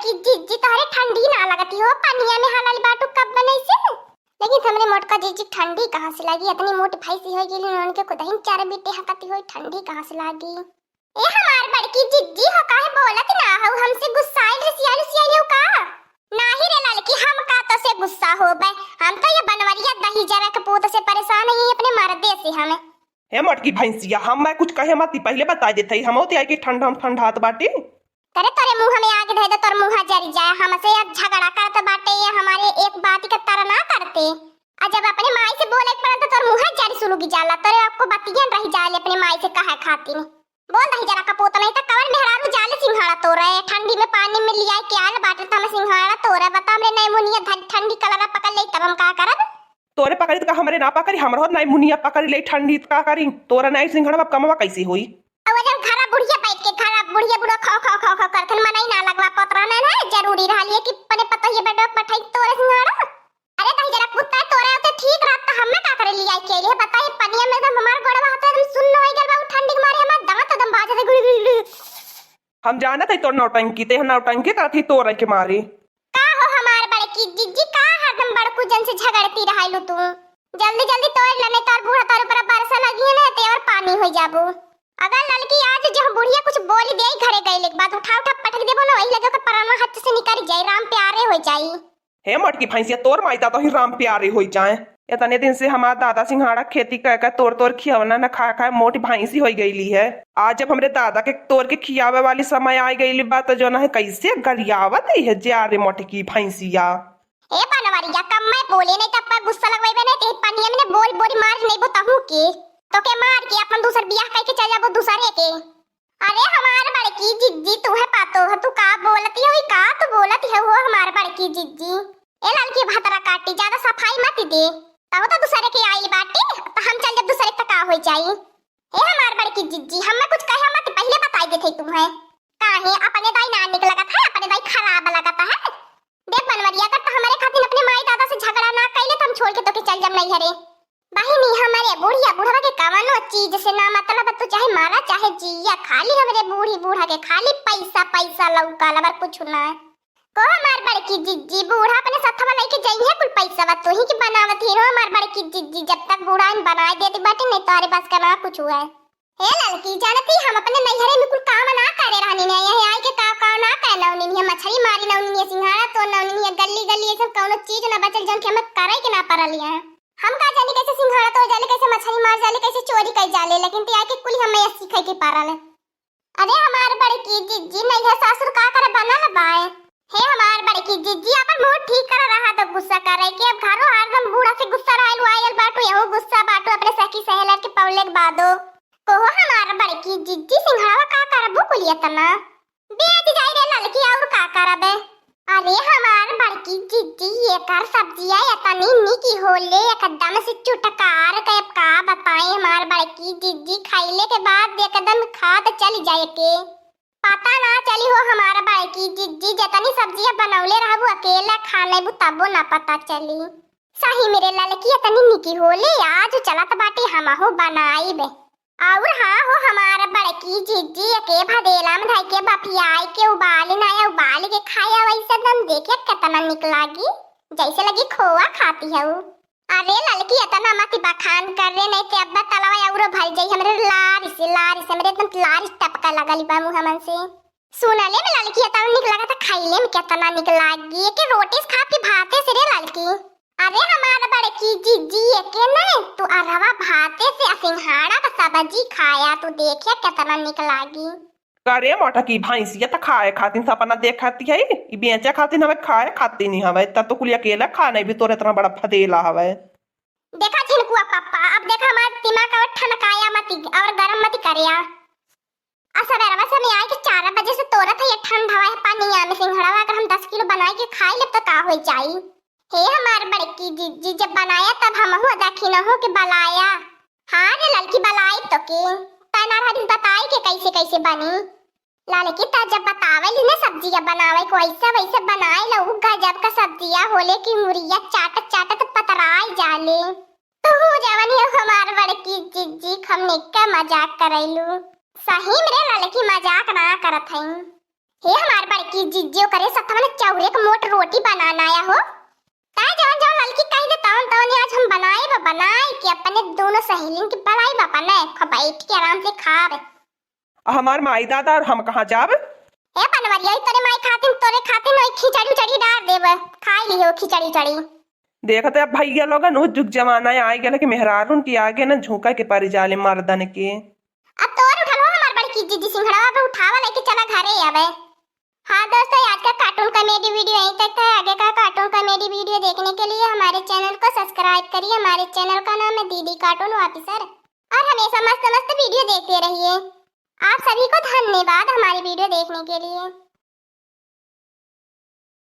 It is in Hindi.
बड़की जीजी तोहरे ठंडी ना लगती हो पानिया में हालाली बाटू कब बनई से। लेकिन हमरे मोटका जीजी ठंडी कहां से लगी, इतनी मोटी भैंसी हो गेली उनके को दहिन चार बेटे हकती होई ठंडी कहां से लागी। ए हमार बड़की जीजी हो काहे बोलत ना हो, हमसे गुस्साइल रिसियाल हो का? नाही रे लड़की हम का तो से गुस्सा हो बे, हम तो ये बनवरिया दही जरा के पूत से परेशान है अपने मर्दे से हमें। हे मोटकी भैंसिया हम मैं कुछ कहे मत पहले बता देते हम होते आई कि ठंडा ठंडात बाटी। करे तोरे मुंह में आग दे दे तोर मुंह जरी जाए, हमसे अब झगड़ा करत बाटे ये हमारे एक बात की तरह ना करते। आ जब अपने माई से बोले पड़ा तो तोर मुंह जरी सुलुगी जाला, तोरे आपको बतियन रही जाले अपने माई से कहे खातिर। बोल रही जरा कपूत नहीं तो कवर मेहरारू जाले सिंघाड़ा तोरे ठंडी में पानी में लिया के आल बाटे त हम सिंघाड़ा तोरे बता हमरे नहीं मुनिया ठंडी कलरा पकड़ ले तब हम का करब? तोरे पकड़ी तो हमरे ना पकड़ी, हमरो नहीं मुनिया पकड़ ले ठंडी का करी, तोरा नहीं सिंघाड़ा अब कमवा कैसे होई? अब जब घरा बुढ़िया बैठ के घरा बुढ़िया बुढ़ा खाओ खाओ खाओ खाओ करथन मनाई ना लगवा पतरा ना है जरूरी रहलिए कि पने पता ये बेडो पठाई तोरे सिंघाड़ा। अरे कहीं जरा कुत्ता तोरे होते ठीक रात तो हम का करे लिया के लिए बता ये पनिया में तो हमार गोड़वा होता एकदम सुन्न होई गेल बा ठंडी के मारे हमार दांत एकदम बाजे गुड़ी गुड़ी। हम जानत है तोर नौटंकी ते नौटंकी करथी तोरे के मारे। का हो हमार बड़की जीजी का हरदम बड़कू जन से झगड़ती रहैलु तू, जल्दी जल्दी तोड़ लने तोर बूढ़ा तोर ऊपर बरसा लगी है ते और पानी हो जाबू। अगर लड़की आज जो बुढ़िया कुछ बोली दे घरे गई एक बात उठा उठा पटक देबो ना वही लगे के पराना हाथ से निकल जाए राम प्यारे हो जाई। हे मोटकी भैंसिया तोर माईता तो ही राम प्यारे हो जाए, इतने दिन से हमारा दादा सिंघाड़ा खेती कर तोड़ तोड़ खियावना न खा खा मोटी भैंसी हो गई है। आज जब हमरे दादा के तोड़ के खियावे वाली समय आ गई बात जो ना है कैसे गरियावत है जा रे मोटकी भैंसिया। ए बनवरिया कम मैं बोले नहीं तब पर गुस्सा लगवाइबे नहीं ते पनिया में बोल बोल मार नहीं बताहू के तो के मार के अपन दूसर बियाह करके चल जाबो दूसरे के। अरे हमार बड़की जिज्जी तू है पातो है तू का बोलती है का तू बोलती है वो हमार बड़की जिज्जी। ए लड़की भतरा काटी ज्यादा सफाई मत दे तब तो दूसरे के आई बाटे तो हम चल जब दूसरे तक का हो जाई। ए हमार बड़की जिज्जी हम कुछ कहे मत पहले बताई देथे तुम्हें काहे अपने दाई ना निक लगत है अपने दाई खराब लगता है। देख बनवरिया कर तो हमारे खातिर अपने माई दादा से झगड़ा ना कैले तो हम छोड़ के तो के चल जब नहीं हरे बहिनी हमारे बुढ़िया बुढ़वा के कवनो चीज से ना मतलब तू चाहे मारा चाहे जिया खाली हमरे बूढ़ी बूढ़ा के खाली पैसा पैसा लौका लबर कुछ ना को हमार बड़की जिज्जी बूढ़ा अपने सथवा लेके जाइए कुल पैसा बा तू ही के बनावत ही रो हमार बड़की जिज्जी जब तक बूढ़ा इन बना देती बाटे नहीं तारे बस का ना कुछ हुआ है। हे लड़की जानती हम अपने नैहरे में कुल काम ना करे रहनी नहीं यही आई के का ना करे ना उन्हीं मछली मारी ना उन्हीं सिंघाड़ा तो ना उन्हीं गली गली सब कौनो चीज ना बचल जन के हम करे के ना परलिया। हम का जाने कैसे सिंघाड़ा तो जाले कैसे मछली मार जाले कैसे चोरी कर जाले लेकिन ते आके कुल हम ये सीखे के पारल। अरे हमार बड़की जिज्जी नहीं है सासुर का करे बना ल बाए। हे हमार बड़की जिज्जी अपन मूड ठीक कर रहा तो गुस्सा कर रही कि अब घरो हरदम बूढ़ा से गुस्सा रहल आयल बाटू यहो गुस्सा बाटू अपने सखी सहेलर के पौले के बादो को हमार बड़की जिज्जी सिंघाड़ा का करबो कुलिया तना बेच जाई रे लड़की और का करबे। अरे हमार बड़की जिज्जी ये कर सब्जियां इतनी निकी होले एकदम से चुटकार के का बताएं हमार बड़की जिज्जी खाइले के बाद एकदम खाद चली जाए के पता ना चली हो हमारा बड़की जिज्जी जितनी सब्जियां बनौले रहबू अकेला खाने बु तबो ना पता चली। सही मेरे लड़की इतनी निकी होले आज चलत बाटी हम हो बनाई बे और हाँ हो हमारा बड़की जिज्जी के भदेला में धाई के बफियाई के उबाली ना उबाल के खाया वैसे दम देखे कितना निक लागी जैसे लगी खोआ खाती है वो। अरे लड़की इतना मत बखान कर रहे नहीं ते अब्बा तलवा और भर जाई हमरे लारी से हमरे एकदम लारी टपका लगली बा मुंह हमन से सुनले में लड़की इतना निक लगा था खाइले में कितना निक लागी के रोटी खा के भाते से रे लड़की। अरे हमारा बड़की जिज्जी के नहीं तू अरवा भाते से सिंघाड़ा का सब्जी खाया तू देखे कितना निक लागी। करे मोटा की भैंसिया तो खाए खाती सपना देख खाती है ये बेचे खाती हमें खाए खाती नहीं हवे तब तो कुल अकेला खाने भी तोरे इतना बड़ा फदेला हवे। देखा झिनकुआ पापा अब देखा हमारा दिमाग और ठनकाया मत और गरम मत करिया। असबेरवा समय आए कि 4 बजे से तोरा था ये ठंडा है पानी में सिंघाड़ा अगर हम 10 किलो बनाए के खाए ले तो का हो जाई। हे हमार बड़की जिज्जी जब बनाया तब हम हो देखी न हो के बलाया। हाँ रे लड़की बलाई तो के तना हरी बताई के कैसे कैसे बनी लड़की ता जब बतावे ली ना सब्जियां बनावे को ऐसा वैसे बनाए लो गजब का सब्जियां होले कि मुरिया चाटत चाटत पतराई जाले तो हो जवानी हमार बड़की जिज्जी हमने का मजाक करैलू। सही में रे लड़की मजाक ना करत हई। हे हमार बड़की जिज्जियो करे सत्ता में चौरे का मोट रोटी बनाना आया हो। ताए जवन जवन लड़की कह दे तवन तवन आज हम बनाए कि अपने दोनों सहेलियों की बनाई बापा ने बैठ के आराम से खावे। हमार माई दादा और हम कहाँ जाब? हे पनवरिया तोरे माई खातिन तोरे खातिन ओई खिचड़ी उचड़ी डाल देब खाई लियो खिचड़ी उचड़ी। देखते अब भैया लोग नु जुग जमाना आए गए कि मेहरारून की आगे न झोंका के परी जाले मर्दन के। अब तोर उठा लो हमार बड़की जिज्जी सिंघड़ा पे उठावा लेके चला घरे आवे। हाँ दोस्तों आज का कार्टून कॉमेडी वीडियो यहीं तक था। आगे का कार्टून कॉमेडी वीडियो देखने के लिए हमारे चैनल को सब्सक्राइब करिए। हमारे चैनल का नाम है दीदी कार्टून ऑफिसर और हमेशा मस्त मस्त वीडियो देखते रहिए। आप सभी को धन्यवाद हमारी वीडियो देखने के लिए।